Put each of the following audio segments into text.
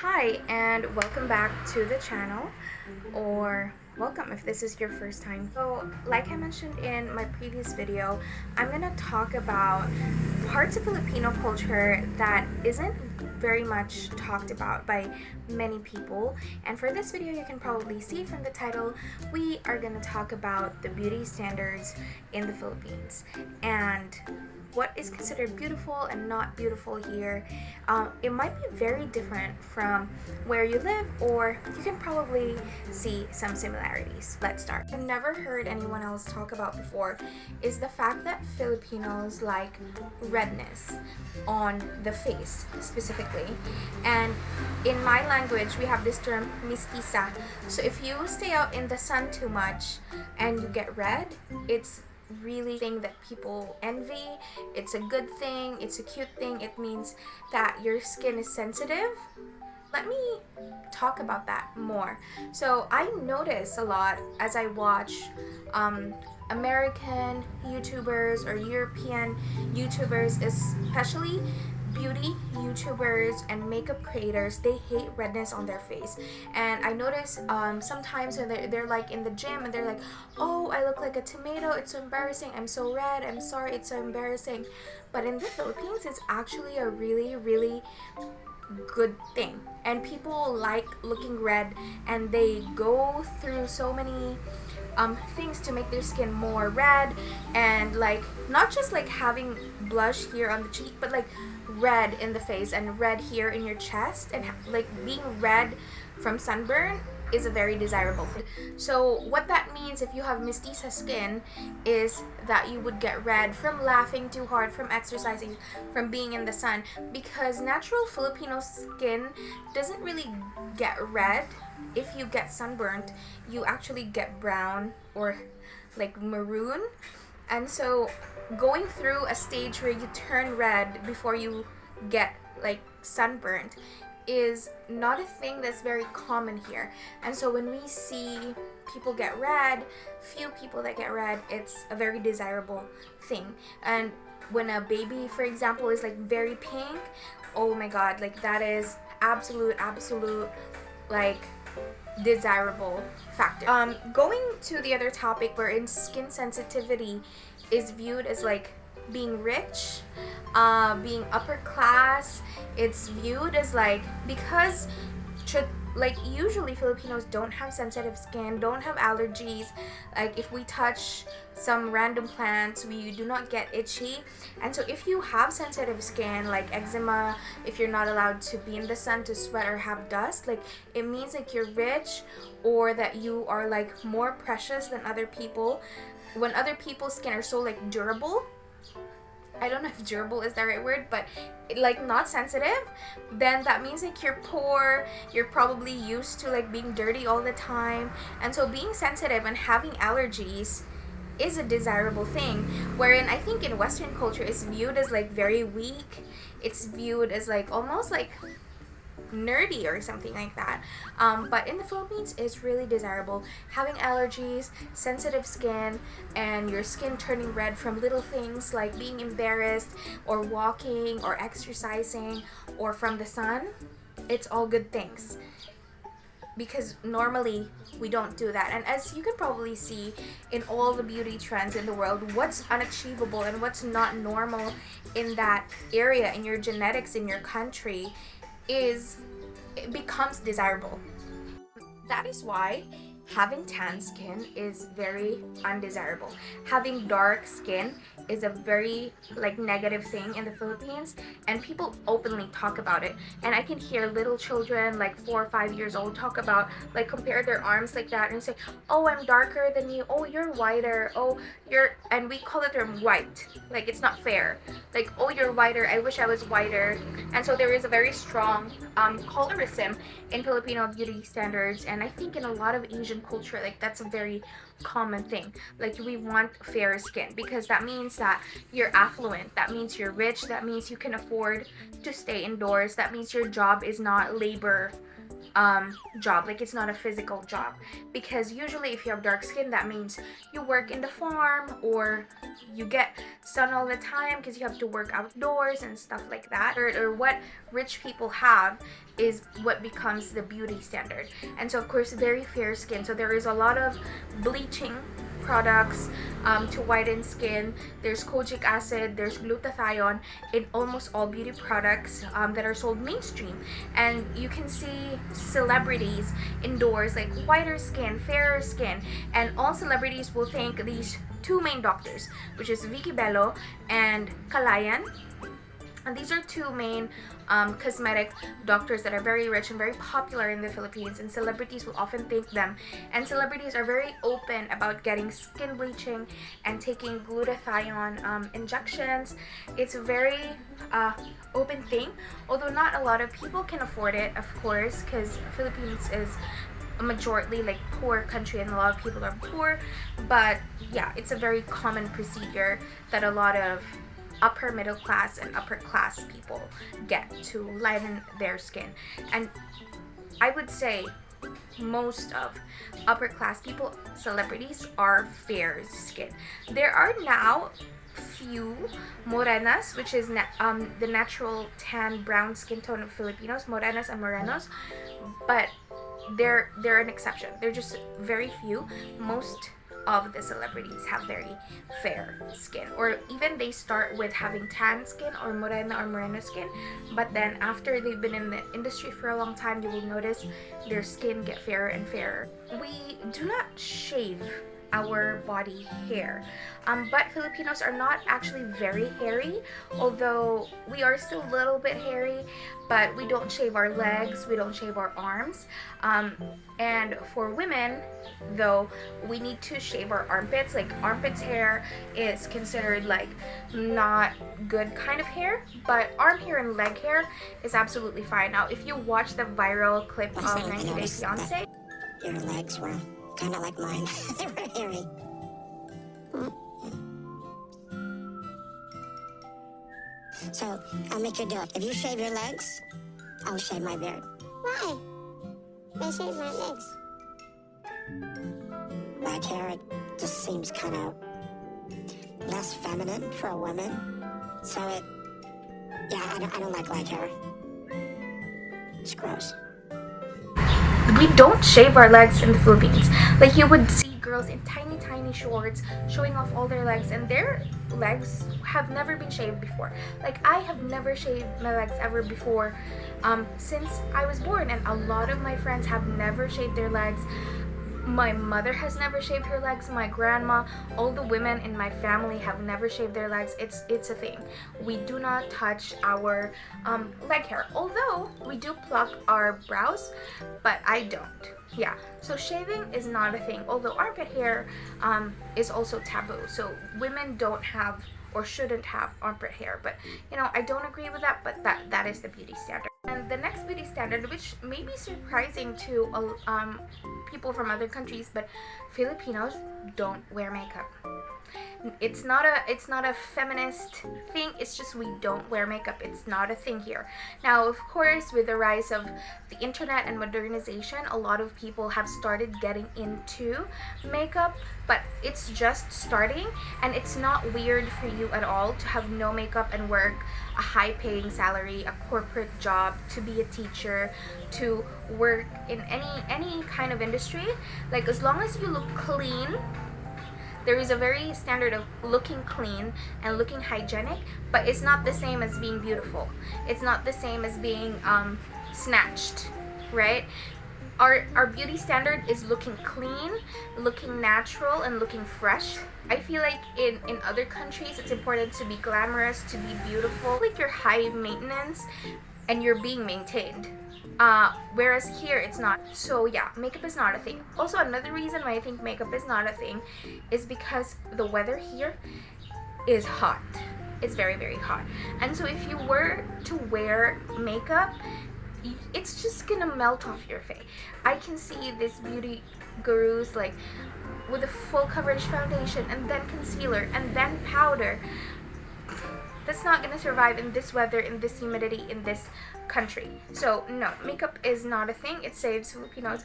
Hi and welcome back to the channel, or welcome if this is your first time. So like I mentioned in my previous video, I'm gonna talk about parts of Filipino culture that isn't very much talked about by many people. And for this video, you can probably see from the title, we are gonna talk about the beauty standards in the Philippines and what is considered beautiful and not beautiful here. It might be very different from where you live, or you can probably see some similarities. Let's start. I've never heard anyone else talk about before is the fact that Filipinos like redness on the face specifically. And in my language, we have this term mestiza. So if you stay out in the sun too much and you get red, it's really thing that people envy. It's a good thing, it's a cute thing. It means that your skin is sensitive. Let me talk about that more. So I notice a lot as I watch American YouTubers or European YouTubers, especially beauty YouTubers and makeup creators. They hate redness on their face. And I notice sometimes when they're like in the gym and they're like, oh, I look like a tomato, it's so embarrassing, I'm so red, I'm sorry, it's so embarrassing. But in the Philippines, it's actually a really good thing, and people like looking red, and they go through so many things to make their skin more red, and like not just like having blush here on the cheek, but like red in the face and red here in your chest, and like being red from sunburn is a very desirable thing. So what that means if you have mestiza skin is that you would get red from laughing too hard, from exercising, from being in the sun, because natural Filipino skin doesn't really get red. If you get sunburnt, you actually get brown or like maroon. And so going through a stage where you turn red before you get like sunburnt is not a thing that's very common here. And so when we see people get red, few people that get red, it's a very desirable thing. And when a baby, for example, is like very pink, oh my god, like that is absolute like desirable factor. Going to the other topic, wherein skin sensitivity is viewed as like being rich, being upper class. It's viewed as like, because like usually Filipinos don't have sensitive skin, don't have allergies. Like if we touch some random plants, we do not get itchy. And so if you have sensitive skin like eczema, if you're not allowed to be in the sun to sweat or have dust, like it means like you're rich, or that you are like more precious than other people. When other people's skin are so like durable, I don't know if durable is the right word, but like not sensitive, then that means like you're poor, you're probably used to like being dirty all the time. And so being sensitive and having allergies is a desirable thing, wherein I think in Western culture it's viewed as like very weak. It's viewed as like almost like nerdy or something like that. But in the Philippines, it's really desirable. Having allergies, sensitive skin, and your skin turning red from little things like being embarrassed or walking or exercising or from the sun, it's all good things, because normally we don't do that. And as you can probably see in all the beauty trends in the world, what's unachievable and what's not normal in that area, in your genetics, in your country, it becomes desirable. That is why having tan skin is very undesirable. Having dark skin is a very like negative thing in the Philippines, and people openly talk about it. And I can hear little children like 4 or 5 years old talk about, like, compare their arms like that and say, oh, I'm darker than you, oh, you're whiter, oh, you're, and we call it term white, like it's not fair, like, oh, you're whiter, I wish I was whiter. And so there is a very strong colorism in Filipino beauty standards, and I think in a lot of Asian culture, like that's a very common thing. Like we want fair skin because that means that you're affluent, that means you're rich, that means you can afford to stay indoors, that means your job is not labor job, like it's not a physical job, because usually if you have dark skin, that means you work in the farm or you get sun all the time because you have to work outdoors and stuff like that, or what rich people have is what becomes the beauty standard. And so of course very fair skin, so there is a lot of bleaching products to whiten skin. There's kojic acid, there's glutathione in almost all beauty products that are sold mainstream. And you can see celebrities indoors like whiter skin, fairer skin, and all celebrities will thank these two main doctors, which is Vicky Bello and Kalayan. And these are two main cosmetic doctors that are very rich and very popular in the Philippines, and celebrities will often thank them. And celebrities are very open about getting skin bleaching and taking glutathione injections. It's a very open thing, although not a lot of people can afford it, of course, because Philippines is a majority like poor country and a lot of people are poor. But yeah, it's a very common procedure that a lot of upper middle class and upper class people get to lighten their skin. And I would say most of upper class people, celebrities, are fair skin. There are now few morenas, which is the natural tan brown skin tone of Filipinos, morenas and morenos, but they're an exception. They're just very few. Most of the celebrities have very fair skin, or even they start with having tan skin or morena or moreno skin, but then after they've been in the industry for a long time, you will notice their skin get fairer and fairer. We do not shave our body hair, but Filipinos are not actually very hairy, although we are still a little bit hairy, but we don't shave our legs, we don't shave our arms. And for women though, we need to shave our armpits. Like armpits hair is considered like not good kind of hair, but arm hair and leg hair is absolutely fine. Now if you watch the viral clip of 90 Day Fiancé, your legs were kind of like mine. They were hairy. So I'll make you do it. If you shave your legs, I'll shave my beard. Why? I shave my legs. Black hair, it just seems kind of less feminine for a woman. So I don't like black hair. It's gross. We don't shave our legs in the Philippines. Like you would see girls in tiny shorts showing off all their legs, and their legs have never been shaved before. Like I have never shaved my legs ever before since I was born, and a lot of my friends have never shaved their legs. My mother has never shaved her legs. My grandma, all the women in my family have never shaved their legs. It's a thing. We do not touch our leg hair, although we do pluck our brows, but I don't. Yeah, so shaving is not a thing, although armpit hair is also taboo. So women don't have or shouldn't have armpit hair, but you know, I don't agree with that, but that is the beauty standard. And the next beauty standard, which may be surprising to people from other countries, but Filipinos don't wear makeup. It's not a feminist thing, it's just we don't wear makeup. It's not a thing here. Now, of course, with the rise of the internet and modernization, a lot of people have started getting into makeup, but it's just starting, and it's not weird for you at all to have no makeup and work a high-paying salary, a corporate job, to be a teacher, to work in any kind of industry. Like as long as you look clean, there is a very standard of looking clean and looking hygienic, but it's not the same as being beautiful. It's not the same as being snatched, right? Our beauty standard is looking clean, looking natural, and looking fresh. I feel like in other countries it's important to be glamorous, to be beautiful, like you're high maintenance and you're being maintained. Whereas here it's not. So yeah, makeup is not a thing. Also, another reason why I think makeup is not a thing is because the weather here is hot. It's very hot. And so if you were to wear makeup, it's just gonna melt off your face. I can see these beauty gurus like with a full coverage foundation and then concealer and then powder. that's not gonna survive in this weather, in this humidity, in this country. So no, makeup is not a thing. It saves Filipinos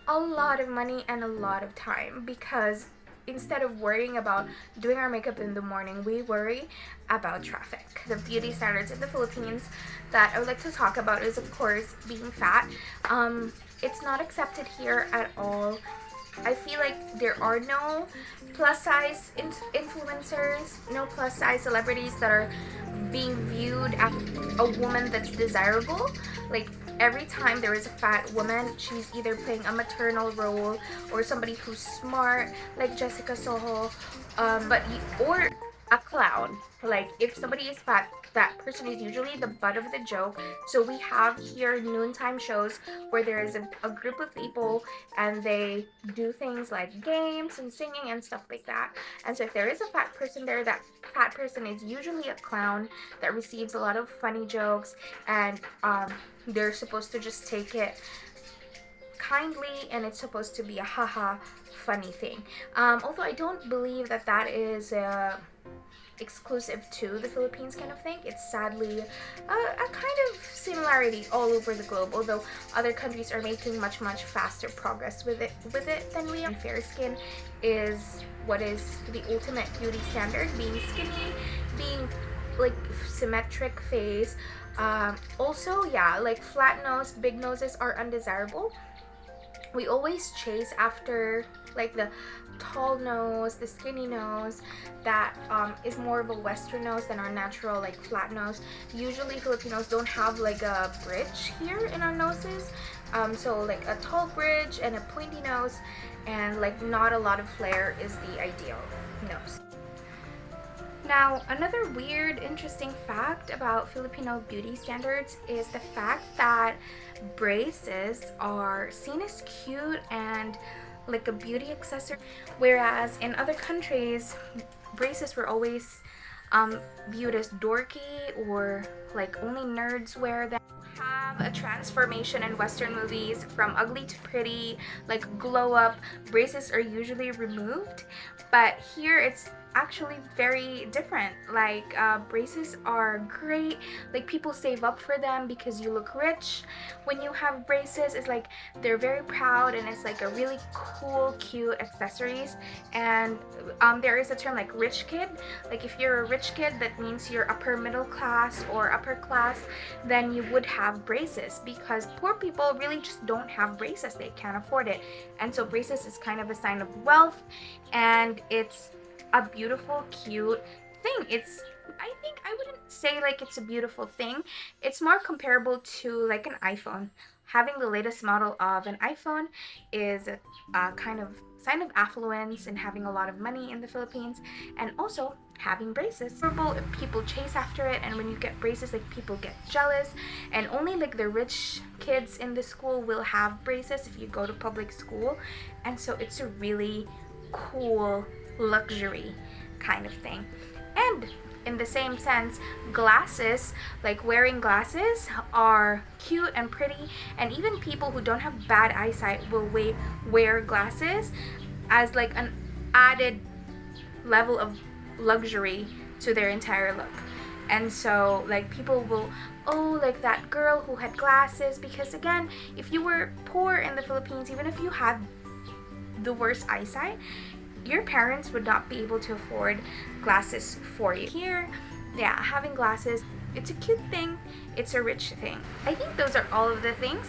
a lot of money and a lot of time, because instead of worrying about doing our makeup in the morning, we worry about traffic. The beauty standards in the Philippines that I would like to talk about is, of course, being fat. It's not accepted here at all. I feel like there are no plus size influencers, no plus size celebrities that are being viewed as a woman that's desirable. Like, every time there is a fat woman, she's either playing a maternal role or somebody who's smart, like Jessica Soho, or a clown. Like, if somebody is fat, that person is usually the butt of the joke. So we have here noontime shows where there is a group of people and they do things like games and singing and stuff like that. And so if there is a fat person there, that fat person is usually a clown that receives a lot of funny jokes, and they're supposed to just take it kindly, and it's supposed to be a haha funny thing. Although I don't believe that that is exclusive to the Philippines kind of thing. It's sadly a kind of similarity all over the globe, although other countries are making much faster progress with it than we are. Fair skin is what is the ultimate beauty standard, being skinny, being like symmetric face. Also, yeah, like flat nose, big noses are undesirable. We always chase after like the tall nose, the skinny nose that is more of a Western nose than our natural like flat nose. Usually Filipinos don't have like a bridge here in our noses, so like a tall bridge and a pointy nose and like not a lot of flare is the ideal nose. Now, another weird, interesting fact about Filipino beauty standards is the fact that braces are seen as cute and like a beauty accessory, whereas in other countries, braces were always viewed as dorky, or like only nerds wear them. Have a transformation in Western movies from ugly to pretty, like glow up. Braces are usually removed, but here it's actually very different. Like braces are great, like people save up for them because you look rich when you have braces. It's like they're very proud, and it's like a really cool, cute accessories. And there is a term like rich kid. Like if you're a rich kid, that means you're upper middle class or upper class, then you would have braces, because poor people really just don't have braces. They can't afford it, and so braces is kind of a sign of wealth, and it's a beautiful, cute thing. I think I wouldn't say like it's a beautiful thing. It's more comparable to like an iPhone. Having the latest model of an iPhone is a kind of sign of affluence and having a lot of money in the Philippines, and also having braces. If people chase after it, and when you get braces, like people get jealous, and only like the rich kids in the school will have braces if you go to public school, and so it's a really cool luxury kind of thing. And in the same sense, glasses, like wearing glasses, are cute and pretty, and even people who don't have bad eyesight will wear glasses as like an added level of luxury to their entire look. And so like people will, oh, like that girl who had glasses, because again, if you were poor in the Philippines, even if you had the worst eyesight, your parents would not be able to afford glasses for you. Here, yeah, having glasses, it's a cute thing, it's a rich thing. I think those are all of the things,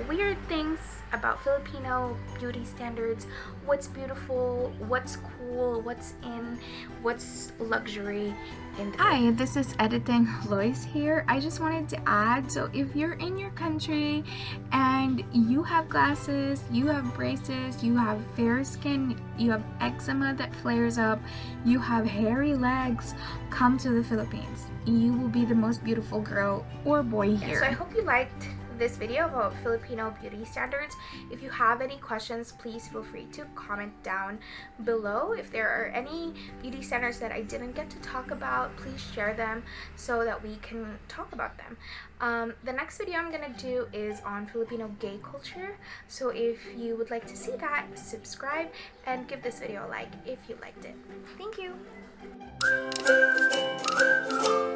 weird things about Filipino beauty standards. What's beautiful, what's cool, what's in, what's luxury in the Hi, this is Editing Lois here. I just wanted to add, so if you're in your country and you have glasses, you have braces, you have fair skin, you have eczema that flares up, you have hairy legs, come to the Philippines. You will be the most beautiful girl or boy here. So I hope you liked this video about Filipino beauty standards. If you have any questions, please feel free to comment down below. If there are any beauty standards that I didn't get to talk about, please share them so that we can talk about them. The next video I'm gonna do is on Filipino gay culture, so if you would like to see that, subscribe and give this video a like if you liked it. Thank you! Bye.